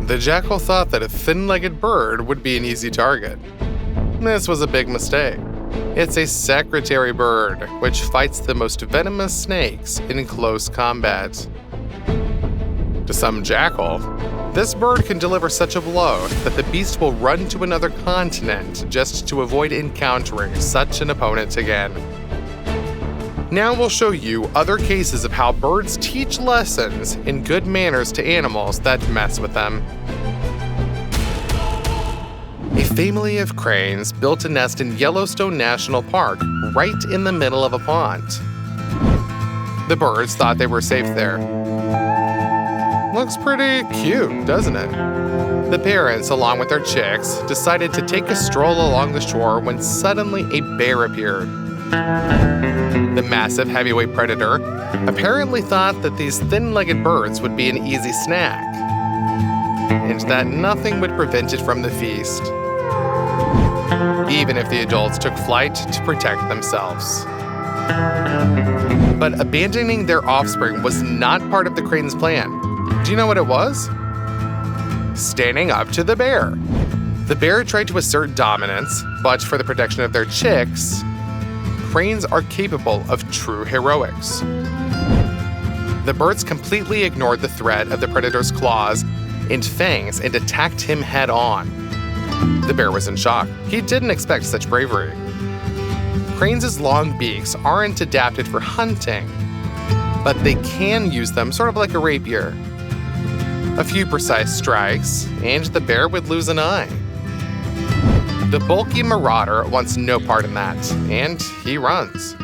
The jackal thought that a thin-legged bird would be an easy target. This was a big mistake. It's a secretary bird, which fights the most venomous snakes in close combat. To some jackal, this bird can deliver such a blow that the beast will run to another continent just to avoid encountering such an opponent again. Now we'll show you other cases of how birds teach lessons in good manners to animals that mess with them. A family of cranes built a nest in Yellowstone National Park right in the middle of a pond. The birds thought they were safe there. Looks pretty cute, doesn't it? The parents, along with their chicks, decided to take a stroll along the shore when suddenly a bear appeared. The massive heavyweight predator apparently thought that these thin-legged birds would be an easy snack, and that nothing would prevent it from the feast, even if the adults took flight to protect themselves. But abandoning their offspring was not part of the crane's plan. Do you know what it was? Standing up to the bear. The bear tried to assert dominance, but for the protection of their chicks, cranes are capable of true heroics. The birds completely ignored the threat of the predator's claws and fangs and attacked him head-on. The bear was in shock. He didn't expect such bravery. Cranes' long beaks aren't adapted for hunting, but they can use them sort of like a rapier. A few precise strikes, and the bear would lose an eye. The bulky marauder wants no part in that, and he runs.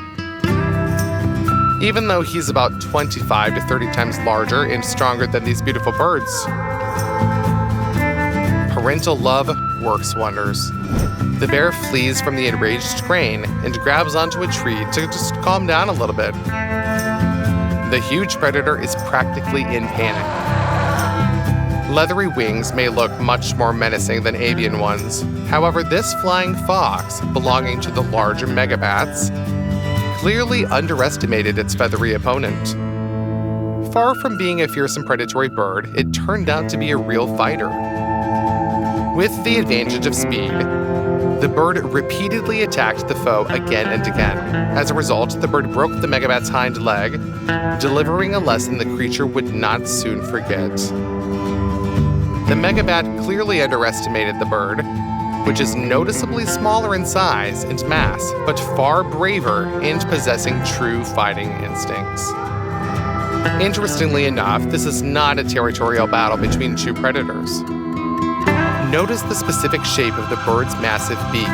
Even though he's about 25 to 30 times larger and stronger than these beautiful birds. Parental love works wonders. The bear flees from the enraged crane and grabs onto a tree to just calm down a little bit. The huge predator is practically in panic. Leathery wings may look much more menacing than avian ones. However, this flying fox, belonging to the larger megabats, clearly underestimated its feathery opponent. Far from being a fearsome predatory bird, it turned out to be a real fighter. With the advantage of speed, the bird repeatedly attacked the foe again and again. As a result, the bird broke the megabat's hind leg, delivering a lesson the creature would not soon forget. The megabat clearly underestimated the bird, which is noticeably smaller in size and mass, but far braver and possessing true fighting instincts. Interestingly enough, this is not a territorial battle between two predators. Notice the specific shape of the bird's massive beak.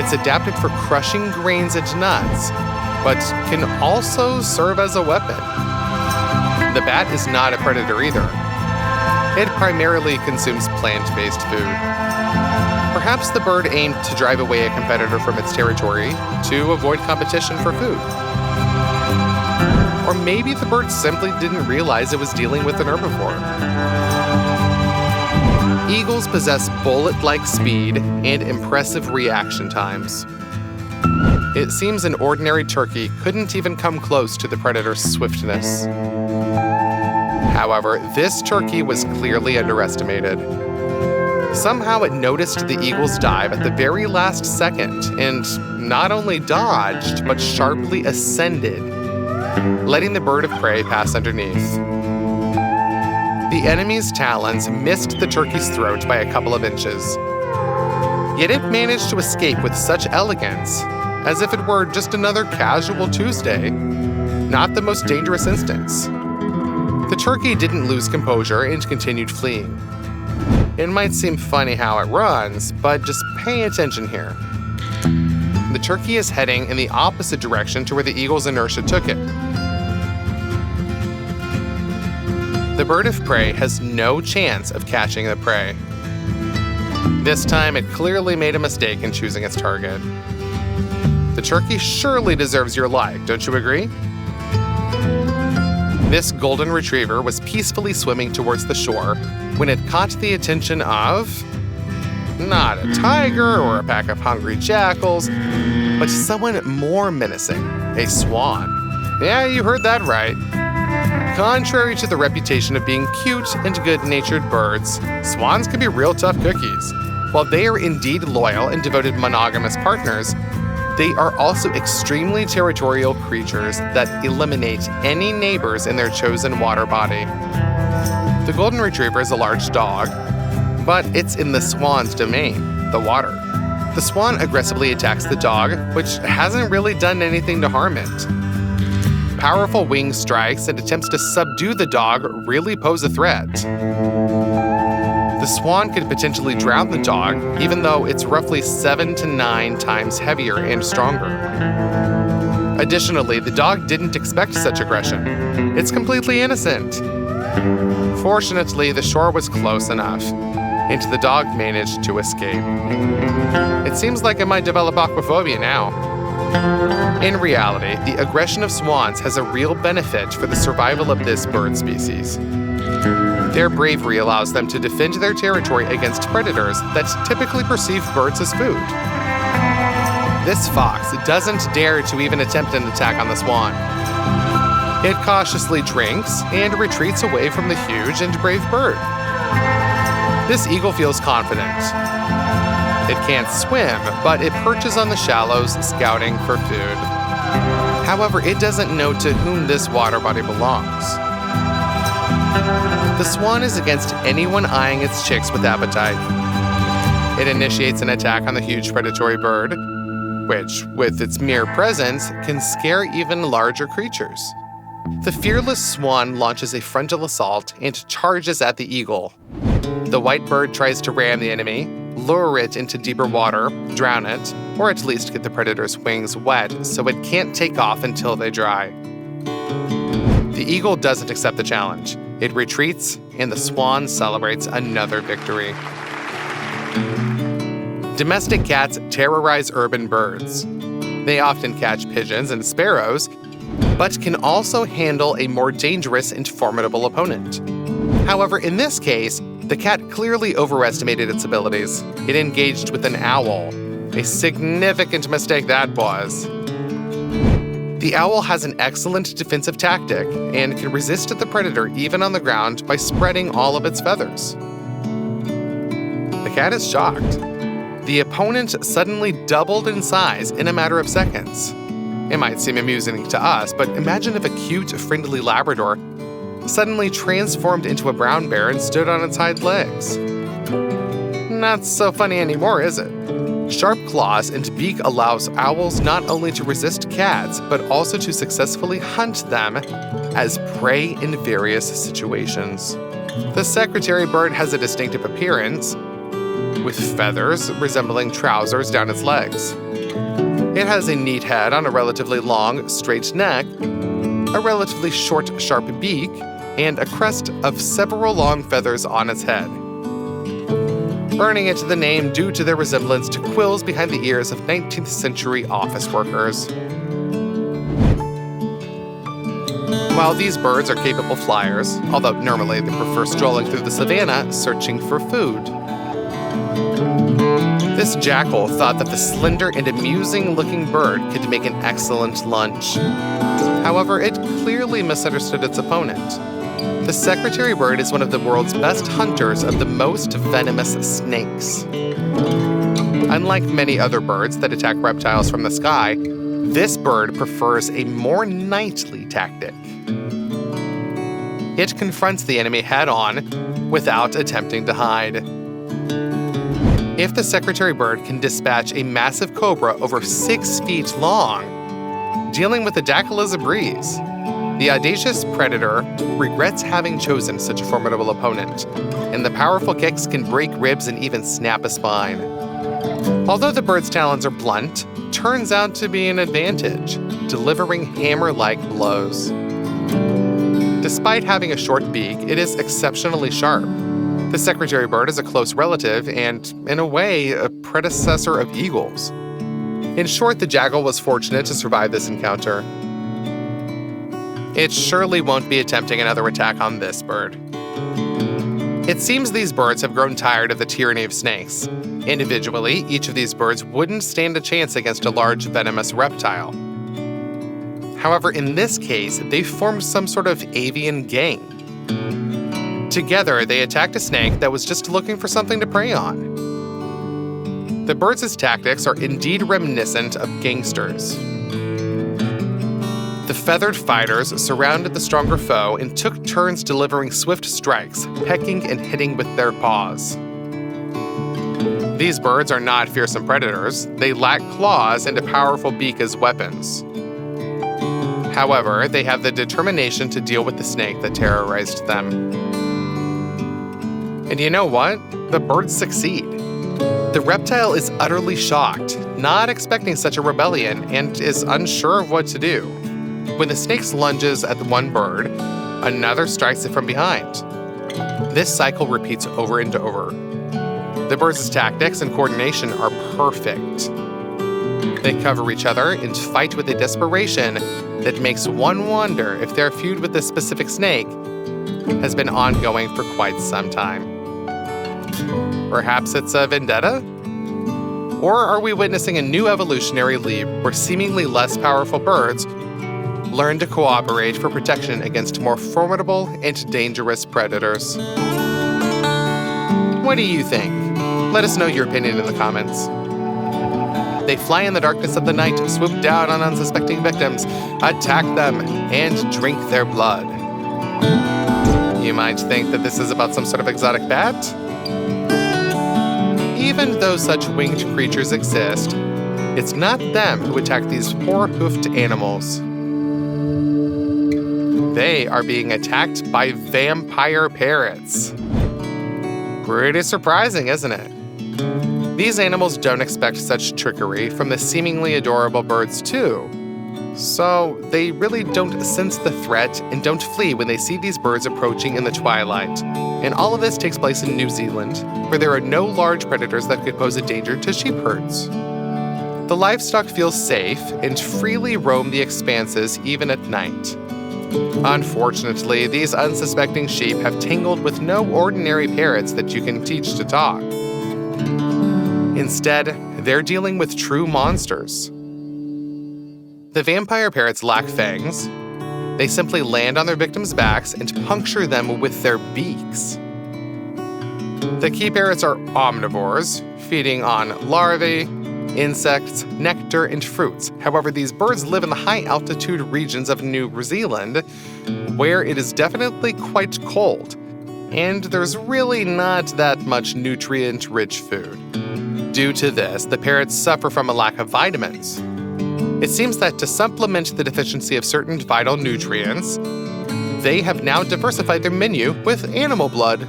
It's adapted for crushing grains and nuts, but can also serve as a weapon. The bat is not a predator either. It primarily consumes plant-based food. Perhaps the bird aimed to drive away a competitor from its territory to avoid competition for food. Or maybe the bird simply didn't realize it was dealing with an herbivore. Eagles possess bullet-like speed and impressive reaction times. It seems an ordinary turkey couldn't even come close to the predator's swiftness. However, this turkey was clearly underestimated. Somehow it noticed the eagle's dive at the very last second and not only dodged, but sharply ascended, letting the bird of prey pass underneath. The enemy's talons missed the turkey's throat by a couple of inches. Yet it managed to escape with such elegance, as if it were just another casual Tuesday, not the most dangerous instance. The turkey didn't lose composure and continued fleeing. It might seem funny how it runs, but just pay attention here. The turkey is heading in the opposite direction to where the eagle's inertia took it. The bird of prey has no chance of catching the prey. This time, it clearly made a mistake in choosing its target. The turkey surely deserves your like, don't you agree? This golden retriever was peacefully swimming towards the shore when it caught the attention of not a tiger or a pack of hungry jackals, but someone more menacing, a swan. Yeah, you heard that right. Contrary to the reputation of being cute and good-natured birds, swans can be real tough cookies. While they are indeed loyal and devoted monogamous partners, they are also extremely territorial creatures that eliminate any neighbors in their chosen water body. The golden retriever is a large dog, but it's in the swan's domain, the water. The swan aggressively attacks the dog, which hasn't really done anything to harm it. Powerful wing strikes and attempts to subdue the dog really pose a threat. The swan could potentially drown the dog, even though it's roughly 7 to 9 times heavier and stronger. Additionally, the dog didn't expect such aggression. It's completely innocent. Fortunately, the shore was close enough, and the dog managed to escape. It seems like it might develop aquaphobia now. In reality, the aggression of swans has a real benefit for the survival of this bird species. Their bravery allows them to defend their territory against predators that typically perceive birds as food. This fox doesn't dare to even attempt an attack on the swan. It cautiously drinks and retreats away from the huge and brave bird. This eagle feels confident. It can't swim, but it perches on the shallows, scouting for food. However, it doesn't know to whom this water body belongs. The swan is against anyone eyeing its chicks with appetite. It initiates an attack on the huge predatory bird, which, with its mere presence, can scare even larger creatures. The fearless swan launches a frontal assault and charges at the eagle. The white bird tries to ram the enemy, lure it into deeper water, drown it, or at least get the predator's wings wet so it can't take off until they dry. The eagle doesn't accept the challenge. It retreats, and the swan celebrates another victory. Domestic cats terrorize urban birds. They often catch pigeons and sparrows, but can also handle a more dangerous and formidable opponent. However, in this case, the cat clearly overestimated its abilities. It engaged with an owl. A significant mistake that was. The owl has an excellent defensive tactic and can resist the predator even on the ground by spreading all of its feathers. The cat is shocked. The opponent suddenly doubled in size in a matter of seconds. It might seem amusing to us, but imagine if a cute, friendly Labrador suddenly transformed into a brown bear and stood on its hind legs. Not so funny anymore, is it? Sharp claws and beak allows owls not only to resist cats, but also to successfully hunt them as prey in various situations. The secretary bird has a distinctive appearance, with feathers resembling trousers down its legs. It has a neat head on a relatively long, straight neck, a relatively short, sharp beak, and a crest of several long feathers on its head, earning it the name due to their resemblance to quills behind the ears of 19th century office workers. While these birds are capable flyers, although normally they prefer strolling through the savannah searching for food. This jackal thought that the slender and amusing-looking bird could make an excellent lunch. However, it clearly misunderstood its opponent. The secretary bird is one of the world's best hunters of the most venomous snakes. Unlike many other birds that attack reptiles from the sky, this bird prefers a more nightly tactic. It confronts the enemy head-on without attempting to hide. If the secretary bird can dispatch a massive cobra over 6 feet long, dealing with the jackal is a breeze. The audacious predator regrets having chosen such a formidable opponent, and the powerful kicks can break ribs and even snap a spine. Although the bird's talons are blunt, turns out to be an advantage, delivering hammer-like blows. Despite having a short beak, it is exceptionally sharp. The secretary bird is a close relative and, in a way, a predecessor of eagles. In short, the jackal was fortunate to survive this encounter. It surely won't be attempting another attack on this bird. It seems these birds have grown tired of the tyranny of snakes. Individually, each of these birds wouldn't stand a chance against a large venomous reptile. However, in this case, they formed some sort of avian gang. Together, they attacked a snake that was just looking for something to prey on. The birds' tactics are indeed reminiscent of gangsters. The feathered fighters surrounded the stronger foe and took turns delivering swift strikes, pecking and hitting with their paws. These birds are not fearsome predators. They lack claws and a powerful beak as weapons. However, they have the determination to deal with the snake that terrorized them. And you know what? The birds succeed. The reptile is utterly shocked, not expecting such a rebellion, and is unsure of what to do. When the snake lunges at the one bird, another strikes it from behind. This cycle repeats over and over. The birds' tactics and coordination are perfect. They cover each other and fight with a desperation that makes one wonder if their feud with this specific snake has been ongoing for quite some time. Perhaps it's a vendetta? Or are we witnessing a new evolutionary leap where seemingly less powerful birds learn to cooperate for protection against more formidable and dangerous predators? What do you think? Let us know your opinion in the comments. They fly in the darkness of the night, swoop down on unsuspecting victims, attack them, and drink their blood. You might think that this is about some sort of exotic bat? Even though such winged creatures exist, it's not them who attack these poor hoofed animals. They are being attacked by vampire parrots. Pretty surprising, isn't it? These animals don't expect such trickery from the seemingly adorable birds too. So they really don't sense the threat and don't flee when they see these birds approaching in the twilight. And all of this takes place in New Zealand, where there are no large predators that could pose a danger to sheep herds. The livestock feel safe and freely roam the expanses even at night. Unfortunately, these unsuspecting sheep have tangled with no ordinary parrots that you can teach to talk. Instead, they're dealing with true monsters. The vampire parrots lack fangs. They simply land on their victims' backs and puncture them with their beaks. The key parrots are omnivores, feeding on larvae, insects, nectar, and fruits. However, these birds live in the high-altitude regions of New Zealand, where it is definitely quite cold, and there's really not that much nutrient-rich food. Due to this, the parrots suffer from a lack of vitamins. It seems that to supplement the deficiency of certain vital nutrients, they have now diversified their menu with animal blood.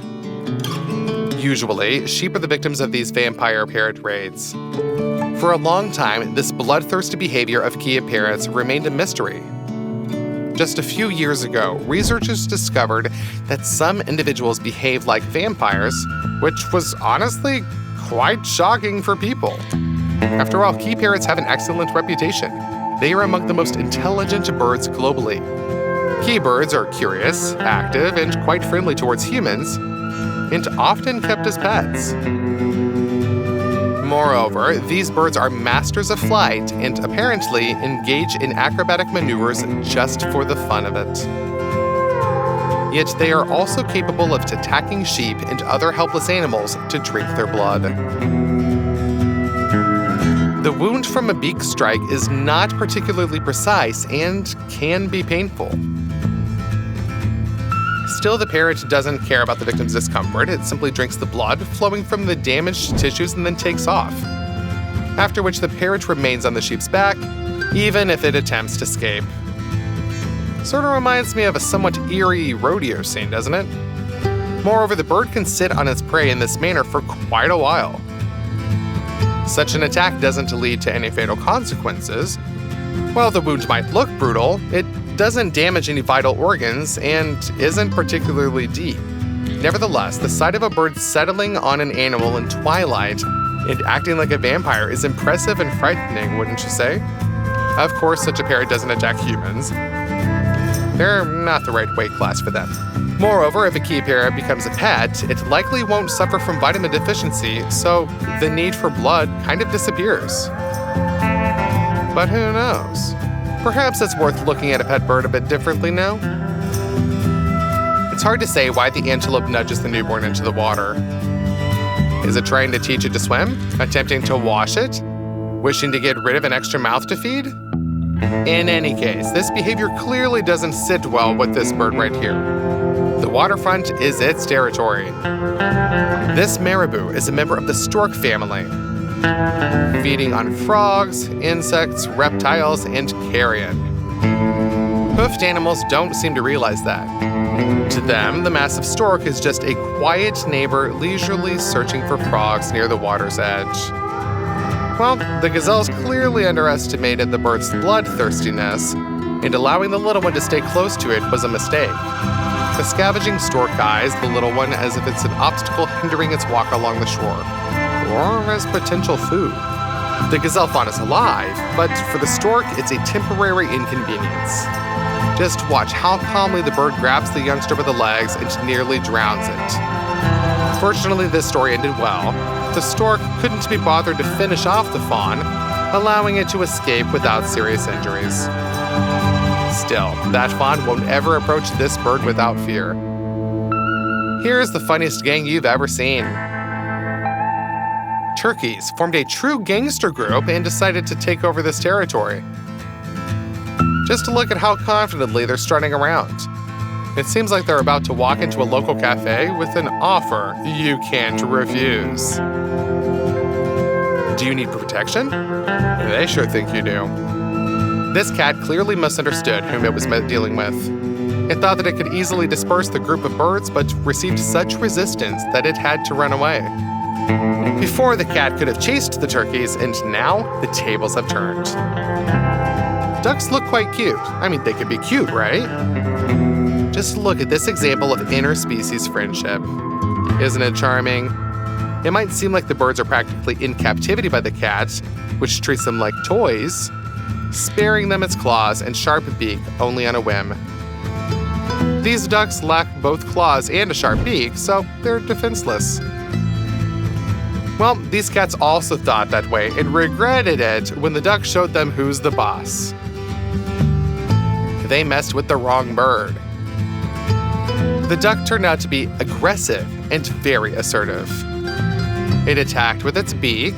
Usually, sheep are the victims of these vampire parrot raids. For a long time, this bloodthirsty behavior of kea parrots remained a mystery. Just a few years ago, researchers discovered that some individuals behave like vampires, which was honestly quite shocking for people. After all, kea parrots have an excellent reputation. They are among the most intelligent birds globally. Kea birds are curious, active, and quite friendly towards humans, and often kept as pets. Moreover, these birds are masters of flight and apparently engage in acrobatic maneuvers just for the fun of it. Yet they are also capable of attacking sheep and other helpless animals to drink their blood. The wound from a beak strike is not particularly precise and can be painful. Still, the parrot doesn't care about the victim's discomfort. It simply drinks the blood flowing from the damaged tissues and then takes off. After which the parrot remains on the sheep's back, even if it attempts to escape. Sort of reminds me of a somewhat eerie rodeo scene, doesn't it? Moreover, the bird can sit on its prey in this manner for quite a while. Such an attack doesn't lead to any fatal consequences. While the wound might look brutal, it doesn't damage any vital organs and isn't particularly deep. Nevertheless, the sight of a bird settling on an animal in twilight and acting like a vampire is impressive and frightening, wouldn't you say? Of course, such a parrot doesn't attack humans. They're not the right weight class for them. Moreover, if a kea parrot becomes a pet, it likely won't suffer from vitamin deficiency, so the need for blood kind of disappears. But who knows? Perhaps it's worth looking at a pet bird a bit differently now. It's hard to say why the antelope nudges the newborn into the water. Is it trying to teach it to swim? Attempting to wash it? Wishing to get rid of an extra mouth to feed? In any case, this behavior clearly doesn't sit well with this bird right here. The waterfront is its territory. This marabou is a member of the stork family, feeding on frogs, insects, reptiles, and carrion. Hoofed animals don't seem to realize that. To them, the massive stork is just a quiet neighbor leisurely searching for frogs near the water's edge. Well, the gazelles clearly underestimated the bird's bloodthirstiness, and allowing the little one to stay close to it was a mistake. The scavenging stork eyes the little one as if it's an obstacle hindering its walk along the shore, or as potential food. The gazelle fawn is alive, but for the stork, it's a temporary inconvenience. Just watch how calmly the bird grabs the youngster by the legs and nearly drowns it. Fortunately, this story ended well. The stork couldn't be bothered to finish off the fawn, allowing it to escape without serious injuries. Still, that fawn won't ever approach this bird without fear. Here's the funniest gang you've ever seen. Turkeys formed a true gangster group and decided to take over this territory. Just to look at how confidently they're strutting around. It seems like they're about to walk into a local cafe with an offer you can't refuse. Do you need protection? They sure think you do. This cat clearly misunderstood whom it was dealing with. It thought that it could easily disperse the group of birds, but received such resistance that it had to run away. Before, the cat could have chased the turkeys, and now the tables have turned. Ducks look quite cute. I mean, they could be cute, right? Just look at this example of interspecies friendship. Isn't it charming? It might seem like the birds are practically in captivity by the cat, which treats them like toys, sparing them its claws and sharp beak only on a whim. These ducks lack both claws and a sharp beak, so they're defenseless. Well, these cats also thought that way and regretted it when the duck showed them who's the boss. They messed with the wrong bird. The duck turned out to be aggressive and very assertive. It attacked with its beak,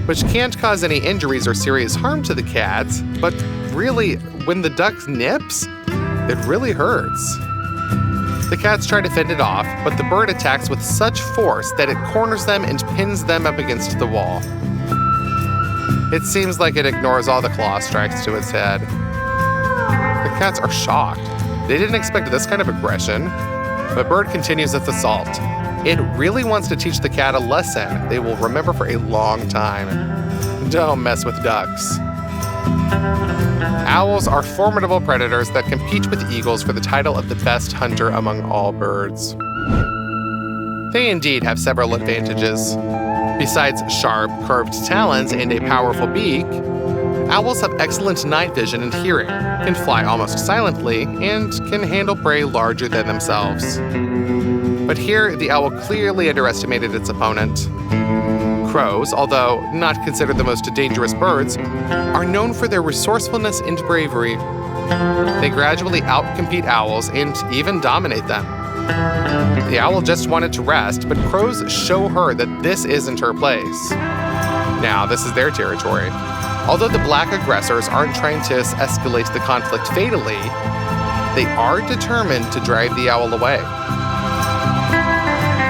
which can't cause any injuries or serious harm to the cats, but really, when the duck nips, it really hurts. The cats try to fend it off, but the bird attacks with such force that it corners them and pins them up against the wall. It seems like it ignores all the claw strikes to its head. The cats are shocked. They didn't expect this kind of aggression, but bird continues its assault. It really wants to teach the cat a lesson they will remember for a long time. Don't mess with ducks. Owls are formidable predators that compete with eagles for the title of the best hunter among all birds. They indeed have several advantages. Besides sharp, curved talons and a powerful beak, owls have excellent night vision and hearing, can fly almost silently, and can handle prey larger than themselves. But here, the owl clearly underestimated its opponent. Crows, although not considered the most dangerous birds, are known for their resourcefulness and bravery. They gradually outcompete owls and even dominate them. The owl just wanted to rest, but crows show her that this isn't her place. Now, this is their territory. Although the black aggressors aren't trying to escalate the conflict fatally, they are determined to drive the owl away.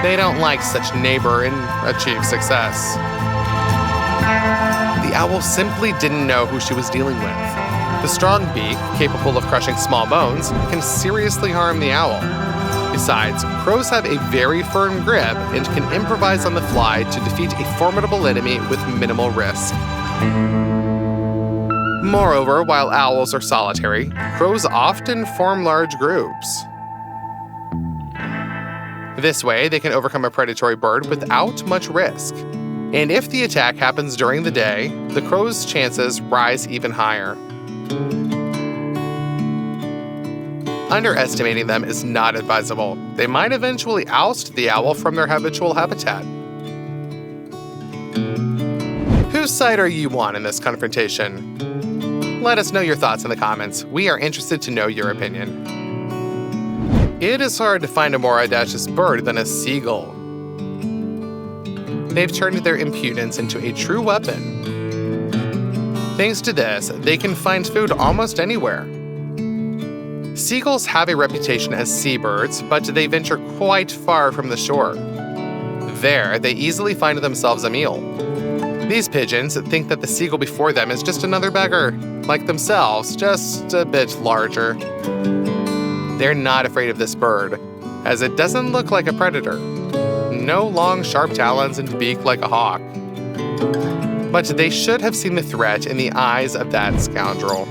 They don't like such neighbor and achieve success. The owl simply didn't know who she was dealing with. The strong beak, capable of crushing small bones, can seriously harm the owl. Besides, crows have a very firm grip and can improvise on the fly to defeat a formidable enemy with minimal risk. Moreover, while owls are solitary, crows often form large groups. This way, they can overcome a predatory bird without much risk. And if the attack happens during the day, the crow's chances rise even higher. Underestimating them is not advisable. They might eventually oust the owl from their habitual habitat. Whose side are you on in this confrontation? Let us know your thoughts in the comments. We are interested to know your opinion. It is hard to find a more audacious bird than a seagull. They've turned their impudence into a true weapon. Thanks to this, they can find food almost anywhere. Seagulls have a reputation as seabirds, but they venture quite far from the shore. There, they easily find themselves a meal. These pigeons think that the seagull before them is just another beggar, like themselves, just a bit larger. They're not afraid of this bird, as it doesn't look like a predator. No long, sharp talons and beak like a hawk. But they should have seen the threat in the eyes of that scoundrel.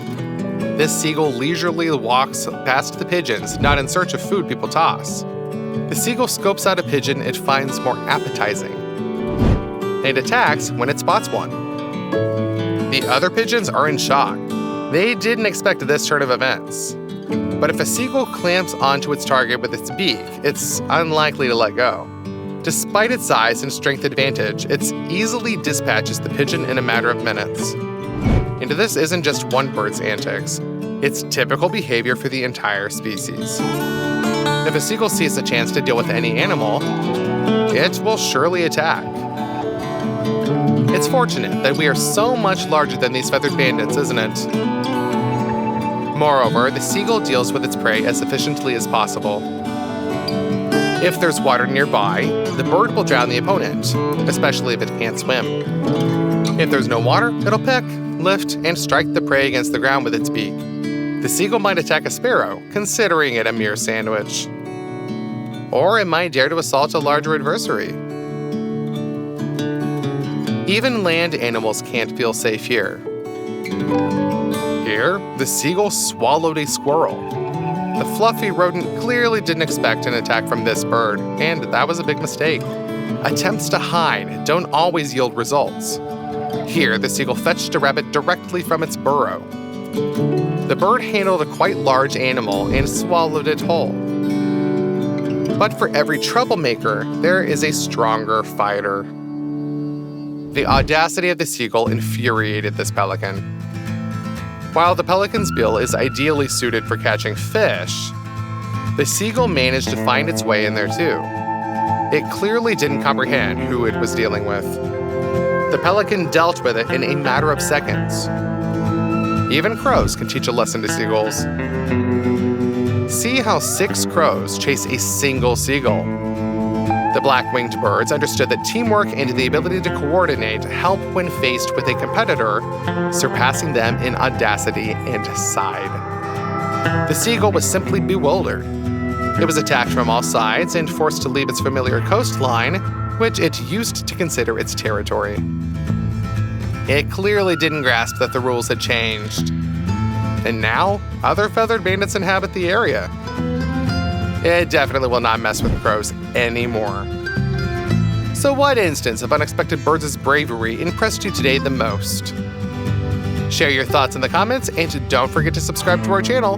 This seagull leisurely walks past the pigeons, not in search of food people toss. The seagull scopes out a pigeon it finds more appetizing. It attacks when it spots one. The other pigeons are in shock. They didn't expect this turn of events. But if a seagull clamps onto its target with its beak, it's unlikely to let go. Despite its size and strength advantage, it easily dispatches the pigeon in a matter of minutes. And this isn't just one bird's antics. It's typical behavior for the entire species. If a seagull sees a chance to deal with any animal, it will surely attack. It's fortunate that we are so much larger than these feathered bandits, isn't it? Moreover, the seagull deals with its prey as efficiently as possible. If there's water nearby, the bird will drown the opponent, especially if it can't swim. If there's no water, it'll pick, lift, and strike the prey against the ground with its beak. The seagull might attack a sparrow, considering it a mere sandwich. Or it might dare to assault a larger adversary. Even land animals can't feel safe here. Here, the seagull swallowed a squirrel. The fluffy rodent clearly didn't expect an attack from this bird, and that was a big mistake. Attempts to hide don't always yield results. Here, the seagull fetched a rabbit directly from its burrow. The bird handled a quite large animal and swallowed it whole. But for every troublemaker, there is a stronger fighter. The audacity of the seagull infuriated this pelican. While the pelican's bill is ideally suited for catching fish, the seagull managed to find its way in there too. It clearly didn't comprehend who it was dealing with. The pelican dealt with it in a matter of seconds. Even crows can teach a lesson to seagulls. See how 6 crows chase a single seagull. The black-winged birds understood that teamwork and the ability to coordinate help when faced with a competitor, surpassing them in audacity and sighed. The seagull was simply bewildered. It was attacked from all sides and forced to leave its familiar coastline, which it used to consider its territory. It clearly didn't grasp that the rules had changed. And now, other feathered bandits inhabit the area. It definitely will not mess with crows anymore. So what instance of unexpected birds' bravery impressed you today the most? Share your thoughts in the comments, and don't forget to subscribe to our channel.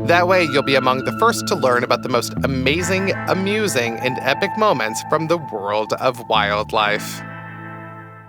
That way, you'll be among the first to learn about the most amazing, amusing, and epic moments from the world of wildlife.